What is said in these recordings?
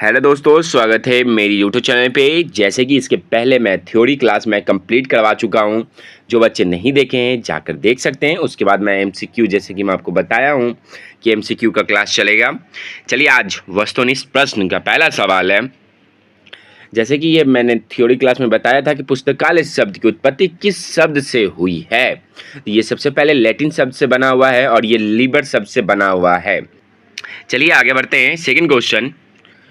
Hello दोस्तों, स्वागत है मेरी यूट्यूब चैनल पे। जैसे कि इसके पहले मैं थ्योरी क्लास में कंप्लीट करवा चुका हूं। जो बच्चे नहीं देखे हैं जाकर देख सकते हैं। उसके बाद मैं एमसीक्यू, जैसे कि मैं आपको बताया हूं कि एमसीक्यू का क्लास चलेगा। चलिए, आज वस्तुनिष्ठ प्रश्न का पहला सवाल है। जैसे कि ये मैंने थ्योरी क्लास में बताया था कि पुस्तकालय शब्द की उत्पत्ति किस शब्द से हुई है। ये सबसे पहले लैटिन शब्द से बना हुआ है और ये लिबर शब्द से बना हुआ है। चलिए आगे बढ़ते हैं। सेकंड क्वेश्चन,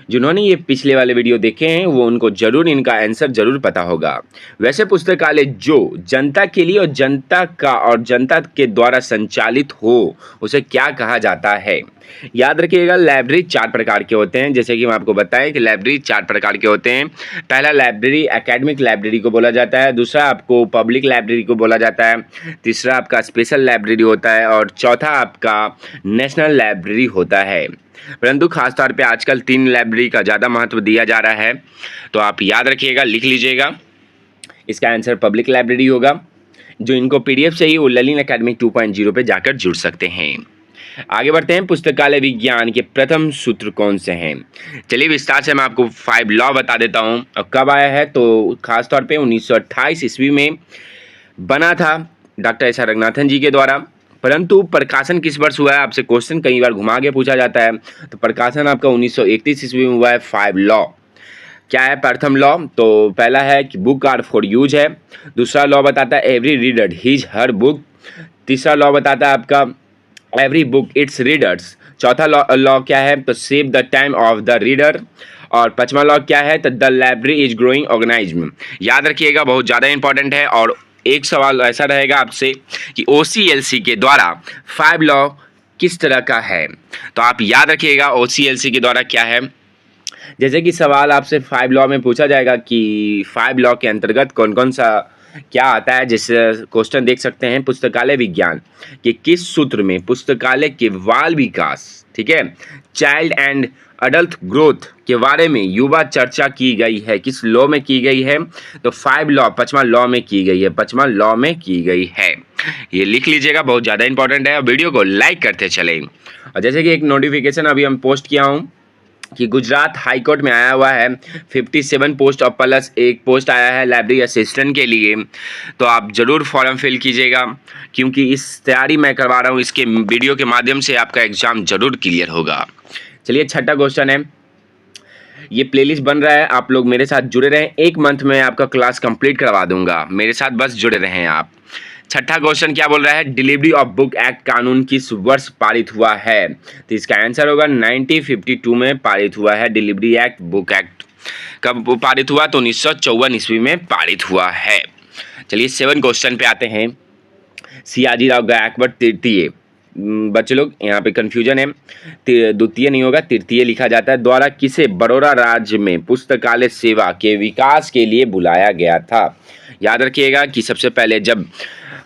जिन्होंने ये पिछले वाले वीडियो देखे हैं वो उनको जरूर इनका आंसर जरूर पता होगा। वैसे पुस्तकालय जो जनता के लिए और जनता के द्वारा संचालित हो उसे क्या कहा जाता है। याद रखिएगा, लाइब्रेरी चार प्रकार के होते हैं। जैसे कि मैं आपको बताएं कि लाइब्रेरी चार प्रकार के होते हैं। पहला लाइब्रेरी एकेडमिक लाइब्रेरी को बोला जाता है, दूसरा आपको पब्लिक लाइब्रेरी को बोला जाता है, तीसरा आपका स्पेशल लाइब्रेरी होता है और चौथा आपका नेशनल लाइब्रेरी होता है। परंतु खासतौर पे आजकल तीन लाइब्रेरी का ज़्यादा महत्व दिया जा रहा है, तो आप याद रखिएगा, लिख लीजिएगा। इसका आंसर पब्लिक लाइब्रेरी होगा। जो इनको पीडीएफ चाहिए वो ललिन एकेडमी 2.0 पे जाकर जुड़ सकते हैं। आगे बढ़ते हैं। पुस्तकालय विज्ञान के प्रथम सूत्र कौन से हैं। चलिए विस्तार से मैं आपको 5 लॉ बता देता हूँ। और कब आया है तो खासतौर पे 1928 ईस्वी में बना था डॉक्टर एस आर रंगनाथन जी के द्वारा। परंतु प्रकाशन किस वर्ष हुआ है, आपसे क्वेश्चन कई बार घुमा के पूछा जाता है। तो प्रकाशन आपका 1931 ईस्वी में हुआ है। 5 लॉ क्या है। प्रथम लॉ तो पहला है कि बुक आर फॉर यूज है। दूसरा लॉ बताता है every reader his her book. तीसरा लॉ बताता है आपका एवरी बुक इट्स रीडर्स। चौथा लॉ क्या है तो save the time of the reader. और पांचवा लॉ क्या है तो the library is growing organism. याद रखिएगा, बहुत ज़्यादा इंपॉर्टेंट है। और एक सवाल ऐसा रहेगा आपसे कि OCLC के द्वारा 5 लॉ किस तरह का है। तो आप याद रखिएगा OCLC के द्वारा क्या है। जैसे कि सवाल आपसे 5 लॉ में पूछा जाएगा कि 5 लॉ के अंतर्गत कौन कौन सा क्या आता है। जैसे क्वेश्चन देख सकते हैं, पुस्तकालय विज्ञान के किस सूत्र में पुस्तकालय के बाल विकास, ठीक है, चाइल्ड एंड अडल्ट ग्रोथ के बारे में युवा चर्चा की गई है, किस लॉ में की गई है तो 5 लॉ 5वां लॉ में की गई है। 5वां लॉ में की गई है, ये लिख लीजिएगा, बहुत ज़्यादा इंपॉर्टेंट है। और वीडियो को लाइक करते चलें। और जैसे कि एक नोटिफिकेशन अभी हम पोस्ट किया हूँ कि गुजरात हाई कोर्ट में आया हुआ है 57 पोस्ट और प्लस एक पोस्ट आया है लाइब्रेरी असिस्टेंट के लिए। तो आप ज़रूर फॉर्म फिल कीजिएगा, क्योंकि इस तैयारी मैं करवा रहा हूँ, इसके वीडियो के माध्यम से आपका एग्ज़ाम ज़रूर क्लियर होगा। चलिए, छठा क्वेश्चन है। ये प्लेलिस्ट बन रहा है, आप लोग मेरे साथ जुड़े रहें। 1 मंथ में आपका क्लास कंप्लीट करवा दूंगा, मेरे साथ बस जुड़े रहें आप। छठा क्वेश्चन क्या बोल रहा है, डिलीवरी ऑफ बुक एक्ट कानून किस वर्ष पारित हुआ है। तो इसका आंसर होगा 1952 में पारित हुआ है। डिलीवरी एक्ट, बुक एक्ट कब पारित हुआ तो 1954 ईस्वी में पारित हुआ है। चलिए 7 क्वेश्चन पे आते हैं। सियाजी राव गायकवाड़ तृतीय, बच्चे लोग यहाँ पे कंफ्यूजन है, द्वितीय नहीं होगा, तृतीय लिखा जाता है, द्वारा किसे बड़ौदा राज्य में पुस्तकालय सेवा के विकास के लिए बुलाया गया था। याद रखिएगा कि सबसे पहले जब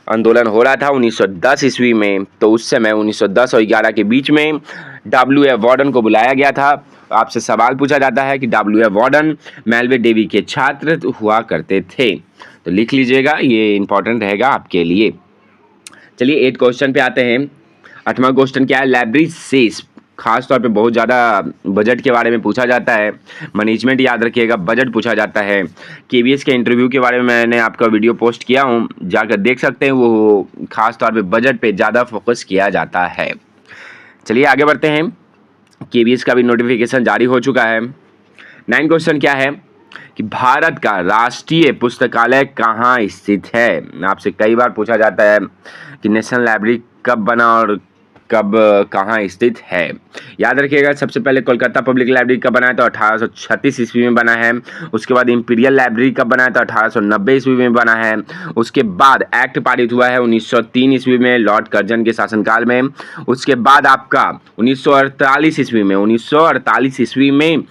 आंदोलन हो रहा था 1910 ईस्वी में, तो उस समय 1910 और 11 के बीच में W.F. वार्डन को बुलाया गया था। आपसे सवाल पूछा जाता है कि W.F. वार्डन मेलवे डेवी के छात्र हुआ करते थे, तो लिख लीजिएगा, ये इंपॉर्टेंट रहेगा आपके लिए। चलिए 8 क्वेश्चन पे आते हैं। 8वां क्वेश्चन क्या है, लाइब्रेरी सेस खास तौर पे बहुत ज़्यादा बजट के बारे में पूछा जाता है। मैनेजमेंट याद रखिएगा, बजट पूछा जाता है। KBS के इंटरव्यू के बारे में मैंने आपका वीडियो पोस्ट किया हूँ, जाकर देख सकते हैं। वो खास तौर पे बजट पे ज़्यादा फोकस किया जाता है। चलिए आगे बढ़ते हैं। KBS का भी नोटिफिकेशन जारी हो चुका है। 9 क्वेश्चन क्या है कि भारत का राष्ट्रीय पुस्तकालय कहाँ स्थित है। आपसे कई बार पूछा जाता है कि नेशनल लाइब्रेरी कब बना और कब कहाँ स्थित है। याद रखिएगा, सबसे पहले कोलकाता पब्लिक लाइब्रेरी कब बना है तो 1836 ईस्वी में बना है। उसके बाद इंपीरियल लाइब्रेरी कब बना है तो 1890 ईस्वी में बना है। उसके बाद एक्ट पारित हुआ है 1903 ईस्वी में लॉर्ड कर्जन के शासनकाल में। उसके बाद आपका 1948 ईस्वी में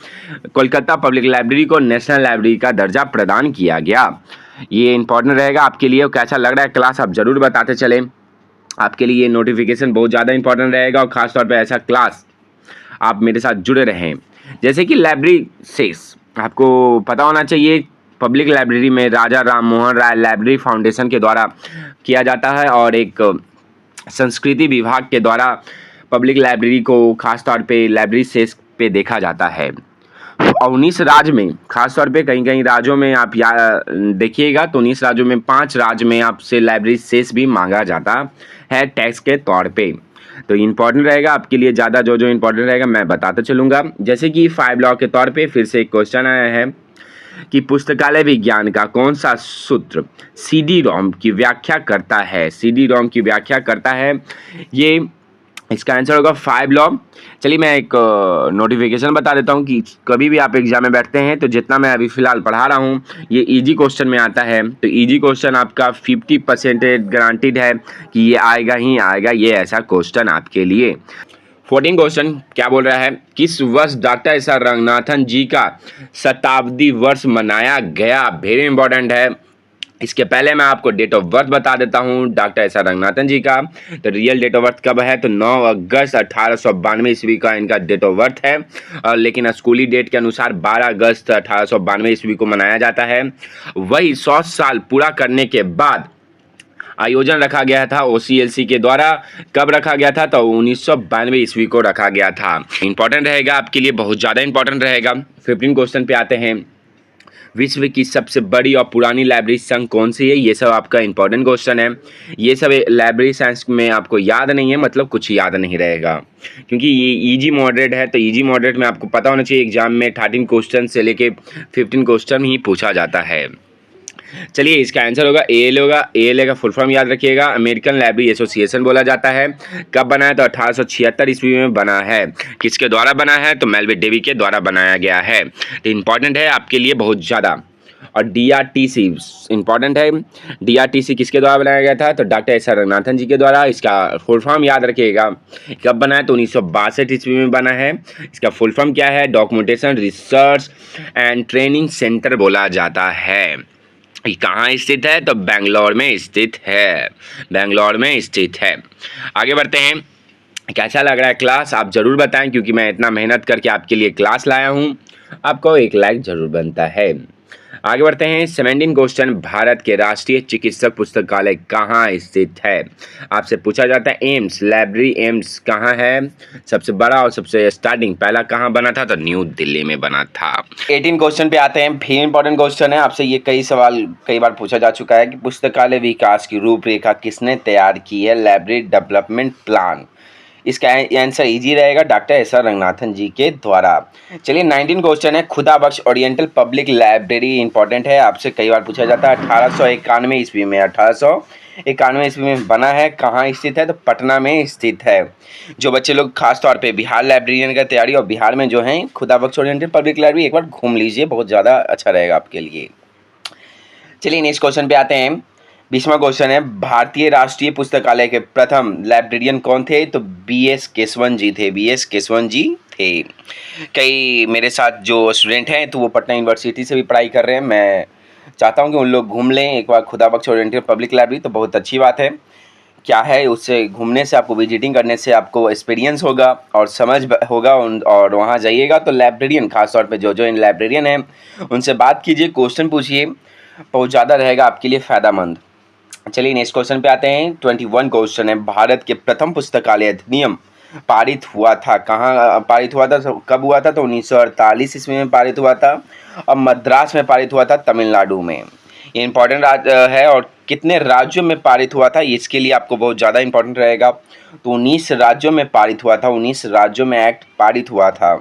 कोलकाता पब्लिक लाइब्रेरी को नेशनल लाइब्रेरी का दर्जा प्रदान किया गया। ये इंपॉर्टेंट रहेगा आपके लिए। कैसा लग रहा है क्लास आप ज़रूर बताते चलें, आपके लिए ये नोटिफिकेशन बहुत ज़्यादा इंपॉर्टेंट रहेगा। और ख़ास तौर पे ऐसा क्लास आप मेरे साथ जुड़े रहें। जैसे कि लाइब्रेरी सेस आपको पता होना चाहिए, पब्लिक लाइब्रेरी में राजा राम मोहन राय लाइब्रेरी फाउंडेशन के द्वारा किया जाता है और एक संस्कृति विभाग के द्वारा पब्लिक लाइब्रेरी को खास तौर पे लाइब्रेरी सेस पे देखा जाता है। 19 राज्य में, खासतौर पे कहीं कहीं राज्यों में आप देखिएगा तो 19 राज्यों में 5 राज्य में आपसे लाइब्रेरी सेस भी मांगा जाता है टैक्स के तौर पे। तो इम्पॉर्टेंट रहेगा आपके लिए, ज़्यादा जो जो इम्पोर्टेंट रहेगा मैं बताता चलूँगा। जैसे कि 5 लॉ के तौर पे फिर से एक क्वेश्चन आया है कि पुस्तकालय विज्ञान का कौन सा सूत्र CD रोम की व्याख्या करता है, CD रोम की व्याख्या करता है, ये इसका आंसर होगा 5 लॉ। चलिए मैं एक नोटिफिकेशन बता देता हूँ कि कभी भी आप एग्जाम में बैठते हैं तो जितना मैं अभी फ़िलहाल पढ़ा रहा हूँ ये इजी क्वेश्चन में आता है, तो इजी क्वेश्चन आपका 50% गारंटीड है कि ये आएगा ही आएगा, ये ऐसा क्वेश्चन आपके लिए। 14 क्वेश्चन क्या बोल रहा है, किस वर्ष डॉक्टर एस आर रंगनाथन जी का शताब्दी वर्ष मनाया गया। वेरी इंपॉर्टेंट है। इसके पहले मैं आपको डेट ऑफ बर्थ बता देता हूँ डॉक्टर एस आर रंगनाथन जी का। तो रियल डेट ऑफ बर्थ कब है, तो 9 अगस्त 1892 ईस्वी का इनका डेट ऑफ बर्थ है, लेकिन स्कूली डेट के अनुसार 12 अगस्त 1892 ईस्वी को मनाया जाता है। वही 100 साल पूरा करने के बाद आयोजन रखा गया था OCLC के द्वारा। कब रखा गया था, तो 1992 ईस्वी को रखा गया था। इंपॉर्टेंट रहेगा आपके लिए, बहुत ज़्यादा इंपॉर्टेंट रहेगा। 15 क्वेश्चन पे आते हैं, विश्व की सबसे बड़ी और पुरानी लाइब्रेरी संघ कौन सी है। ये सब आपका इंपॉर्टेंट क्वेश्चन है। ये सब लाइब्रेरी साइंस में आपको याद नहीं है, मतलब कुछ याद नहीं रहेगा, क्योंकि ये इजी मॉडरेट है। तो इजी मॉडरेट में आपको पता होना चाहिए एग्जाम में 13 क्वेश्चन से लेके 15 क्वेश्चन ही पूछा जाता है। चलिए इसका आंसर होगा ALA होगा। ALA का फुल फॉर्म याद रखिएगा, अमेरिकन लाइब्रेरी एसोसिएशन बोला जाता है। कब बना है, तो 1876 ईस्वी में बना है। किसके द्वारा बना है, तो मेलविन डेवी के द्वारा बनाया गया है। तो इंपॉर्टेंट है आपके लिए बहुत ज़्यादा। और DRTC इंपॉर्टेंट है। DRTC किसके द्वारा बनाया गया था, तो डॉक्टर एस आर रंगनाथन जी के द्वारा। इसका फुल फॉर्म याद रखिएगा। कब बना है, तो 1962 ईस्वी में बना है। इसका फुल फॉर्म क्या है, documentation research and training centre बोला जाता है। कहाँ स्थित है, तो बेंगलोर में स्थित है, बेंगलोर में स्थित है। आगे बढ़ते हैं, कैसा लग रहा है क्लास आप ज़रूर बताएं, क्योंकि मैं इतना मेहनत करके आपके लिए क्लास लाया हूँ, आपको एक लाइक ज़रूर बनता है। आगे बढ़ते हैं, 17 क्वेश्चन, भारत के राष्ट्रीय चिकित्सक पुस्तकालय कहाँ स्थित है। आपसे पूछा जाता है एम्स लाइब्रेरी, एम्स कहाँ है, सबसे बड़ा और सबसे स्टार्टिंग पहला कहाँ बना था, तो न्यू दिल्ली में बना था। 18 क्वेश्चन पे आते हैं, भी इंपॉर्टेंट क्वेश्चन है। आपसे ये कई बार पूछा जा चुका है कि पुस्तकालय विकास की रूपरेखा किसने तैयार की है, लाइब्रेरी डेवलपमेंट प्लान। इसका आंसर इजी रहेगा, डॉक्टर एस आर रंगनाथन जी के द्वारा। चलिए 19 क्वेश्चन है, खुदा बख्श ओरिएंटल पब्लिक लाइब्रेरी इंपॉर्टेंट है, आपसे कई बार पूछा जाता है। 1891 ईस्वी में 1891 ईस्वी में बना है। कहाँ स्थित है, तो पटना में स्थित है। जो बच्चे लोग खास तौर पे बिहार लाइब्रेरियन का तैयारी और बिहार में जो है खुदा बख्श ओरिएंटल पब्लिक लाइब्रेरी एक बार घूम लीजिए, बहुत ज़्यादा अच्छा रहेगा आपके लिए। चलिए नेक्स्ट क्वेश्चन पे आते हैं, 20वां क्वेश्चन है, भारतीय राष्ट्रीय पुस्तकालय के प्रथम लाइब्रेरियन कौन थे, तो BS केशवन जी थे, BS केशवन जी थे। कई मेरे साथ जो स्टूडेंट हैं तो वो पटना यूनिवर्सिटी से भी पढ़ाई कर रहे हैं, मैं चाहता हूं कि उन लोग घूम लें एक बार खुदा बख्श ओरिएंटल पब्लिक लाइब्रेरी, तो बहुत अच्छी बात है। क्या है, उससे घूमने से आपको, विजिटिंग करने से आपको एक्सपीरियंस होगा और समझ होगा, और वहाँ जाइएगा तो लाइब्रेरियन, खासतौर पे जो जो इन लाइब्रेरियन हैं उनसे बात कीजिए, क्वेश्चन पूछिए, बहुत ज़्यादा रहेगा आपके लिए फ़ायदेमंद। चलिए नेक्स्ट क्वेश्चन पे आते हैं, 21 क्वेश्चन है, भारत के प्रथम पुस्तकालय अधिनियम पारित हुआ था, कहाँ पारित हुआ था, कब हुआ था, तो 1948 ईस्वी में पारित हुआ था, और मद्रास में पारित हुआ था, तमिलनाडु में। ये इंपॉर्टेंट है। और कितने राज्यों में पारित हुआ था, इसके लिए आपको बहुत ज़्यादा इंपॉर्टेंट रहेगा। तो 19 राज्यों में पारित हुआ था, 19 राज्यों में एक्ट पारित हुआ था।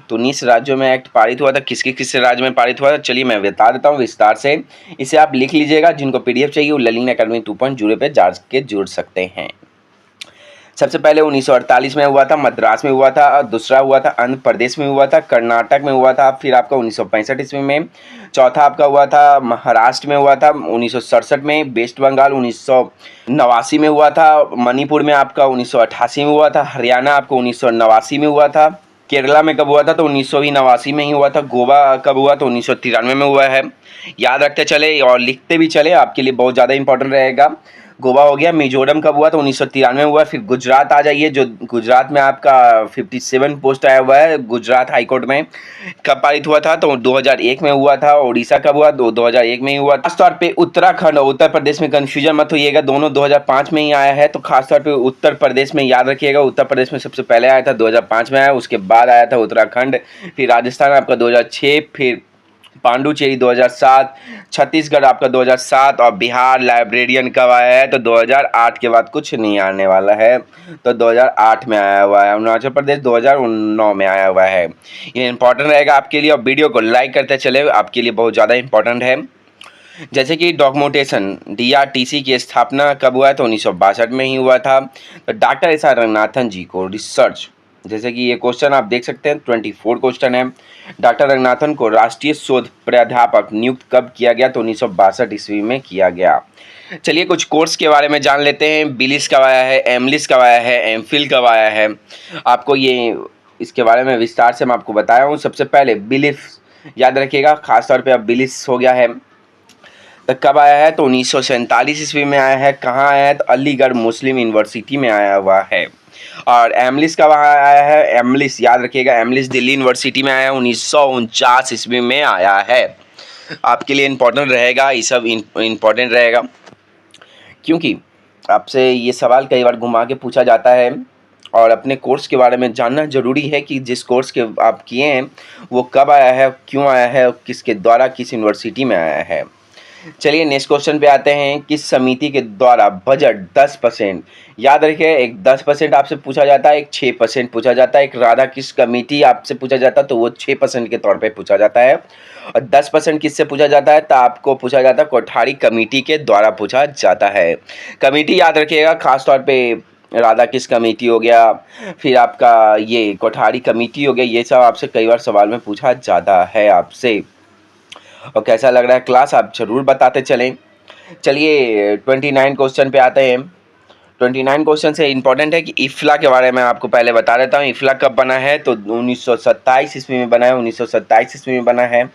तो 19 राज्यों में एक्ट पारित हुआ था, किस राज्य में पारित हुआ था, चलिए मैं बता देता हूँ विस्तार से। इसे आप लिख लीजिएगा, जिनको PDF चाहिए वो लर्निंग अकेडमी 2.0 पे जाके जुड़ सकते हैं। सबसे पहले 1948 में हुआ था, मद्रास में हुआ था, दूसरा हुआ था आंध्र प्रदेश में हुआ था, कर्नाटक में हुआ था, फिर आपका 1965 ईस्वी में, चौथा आपका हुआ था महाराष्ट्र में हुआ था 1967 में, वेस्ट बंगाल 1989 में हुआ था, मणिपुर में आपका 1988 में हुआ था, हरियाणा आपको 1989 में हुआ था, केरला में कब हुआ था, तो 1989 में ही हुआ था, गोवा कब हुआ, तो 1993 में हुआ है। याद रखते चले और लिखते भी चले, आपके लिए बहुत ज़्यादा इंपॉर्टेंट रहेगा। गोवा हो गया। मिजोरम कब हुआ? तो 1993 में हुआ। फिर गुजरात आ जाइए, जो गुजरात में आपका 57 पोस्ट आया हुआ है। गुजरात हाई कोर्ट में कब पारित हुआ था? तो 2001 में हुआ था। उड़ीसा कब हुआ? 2001 में ही हुआ। खासतौर पे उत्तराखंड और उत्तर प्रदेश में कंफ्यूजन मत होइएगा, दोनों 2005 में ही आया है। तो खासतौर पे उत्तर प्रदेश में याद रखिएगा, उत्तर प्रदेश में सबसे पहले आया था, 2005 में आया, उसके बाद आया था उत्तराखंड, फिर राजस्थान आपका 2006, फिर पांडुचेरी 2007, छत्तीसगढ़ आपका 2007 और बिहार लाइब्रेरियन कब आया है? तो 2008 के बाद कुछ नहीं आने वाला है, तो 2008 में आया हुआ है। अरुणाचल प्रदेश 2009 में आया हुआ है। ये इंपॉर्टेंट रहेगा आपके लिए, और वीडियो को लाइक करते चले, आपके लिए बहुत ज़्यादा इंपॉर्टेंट है। जैसे कि डॉक्यूमेंटेशन, डीआरटीसी की स्थापना कब हुआ है? तो 1962 में ही हुआ था। तो डॉक्टर एस आर रंगनाथन जी को रिसर्च, जैसे कि ये क्वेश्चन आप देख सकते हैं, 24 क्वेश्चन है। डॉक्टर रंगनाथन को राष्ट्रीय शोध प्राध्यापक नियुक्त कब किया गया? तो 1962 ईस्वी में किया गया। चलिए कुछ कोर्स के बारे में जान लेते हैं। बिलिस कब आया है, एमलिस कब आया है, एमफिल कब आया है, आपको ये इसके बारे में विस्तार से मैं आपको बताया हूँ। सबसे पहले बिलिस याद रखिएगा, खासतौर पे अब बिलिस हो गया है। तो कब आया है? तो 1947 ईस्वी में आया है। कहाँ आया है? तो अलीगढ़ मुस्लिम यूनिवर्सिटी में आया हुआ है। और एमलिस कब आया है? एमलिस याद रखिएगा, एमलिस दिल्ली यूनिवर्सिटी में आया, 1949 ईस्वी में आया है। आपके लिए इम्पोर्टेंट रहेगा, ये सब इम्पोर्टेंट रहेगा, क्योंकि आपसे ये सवाल कई बार घुमा के पूछा जाता है। और अपने कोर्स के बारे में जानना ज़रूरी है कि जिस कोर्स के आप किए हैं वो कब आया है, क्यों आया है, किसके द्वारा, किस यूनिवर्सिटी में आया है। चलिए नेक्स्ट क्वेश्चन पे आते हैं। किस समिति के द्वारा बजट 10%, याद रखिए, एक 10% आपसे पूछा जाता है, एक 6% पूछा जाता है। एक राधा किस कमेटी आपसे पूछा जाता है तो वो 6% के तौर पे पूछा जाता है। और 10% किससे पूछा जाता है? तो आपको पूछा जाता है कोठारी कमेटी के द्वारा पूछा जाता है। कमेटी याद रखिएगा, खासतौर पे राधा किस कमेटी हो गया, फिर आपका ये कोठारी कमेटी हो गया, ये सब आपसे कई बार सवाल में पूछा जाता है आपसे। और कैसा लग रहा है क्लास, आप ज़रूर बताते चलें। चलिए 29 क्वेश्चन पे आते हैं। 29 क्वेश्चन से इम्पोर्टेंट है कि इफ्ला के बारे में आपको पहले बता देता हूँ। इफ्ला कब बना है? तो 1927 ईस्वी में बना है, 1927 ईस्वी में बना है।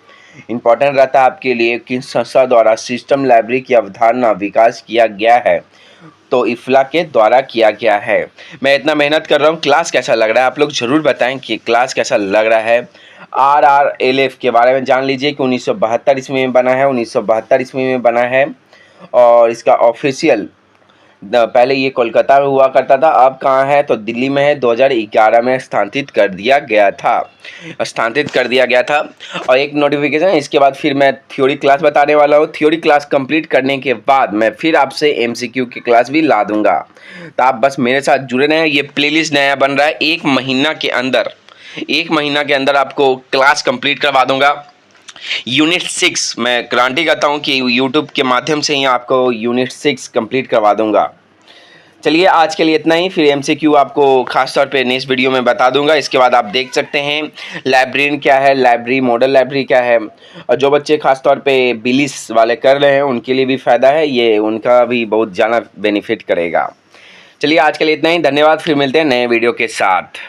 इम्पोर्टेंट रहता है आपके लिए कि संस्था द्वारा सिस्टम लाइब्रेरी की अवधारणा विकास किया गया है, तो इफ्ला के द्वारा किया गया है। मैं इतना मेहनत कर रहा हूँ, क्लास कैसा लग रहा है आप लोग ज़रूर बताएं कि क्लास कैसा लग रहा है। RRLF के बारे में जान लीजिए कि 1972 ईस्वी में बना है, 1972 ईस्वी में बना है। और इसका ऑफिशियल पहले ये कोलकाता में हुआ करता था, अब कहाँ है? तो दिल्ली में है। 2011 में स्थानांतरित कर दिया गया था। और एक नोटिफिकेशन, इसके बाद फिर मैं थ्योरी क्लास बताने वाला हूँ। थ्योरी क्लास कंप्लीट करने के बाद मैं फिर आपसे MCQ की क्लास भी ला दूंगा, तो आप बस मेरे साथ जुड़े रहें। ये प्लेलिस्ट नया बन रहा है, एक महीना के अंदर आपको क्लास कंप्लीट करवा दूंगा। यूनिट 6 मैं गारंटी करता हूँ कि यूट्यूब के माध्यम से ही आपको यूनिट 6 कंप्लीट करवा दूंगा। चलिए आज के लिए इतना ही, फिर MCQ आपको खास तौर पे नेक्स्ट वीडियो में बता दूंगा। इसके बाद आप देख सकते हैं लाइब्रेरियन क्या है, लाइब्रेरी मॉडल लाइब्रेरी क्या है। और जो बच्चे खास तौर पे बिलिस वाले कर रहे हैं उनके लिए भी फ़ायदा है, ये उनका भी बहुत ज़्यादा बेनिफिट करेगा। चलिए आज के लिए इतना ही, धन्यवाद, फिर मिलते हैं नए वीडियो के साथ।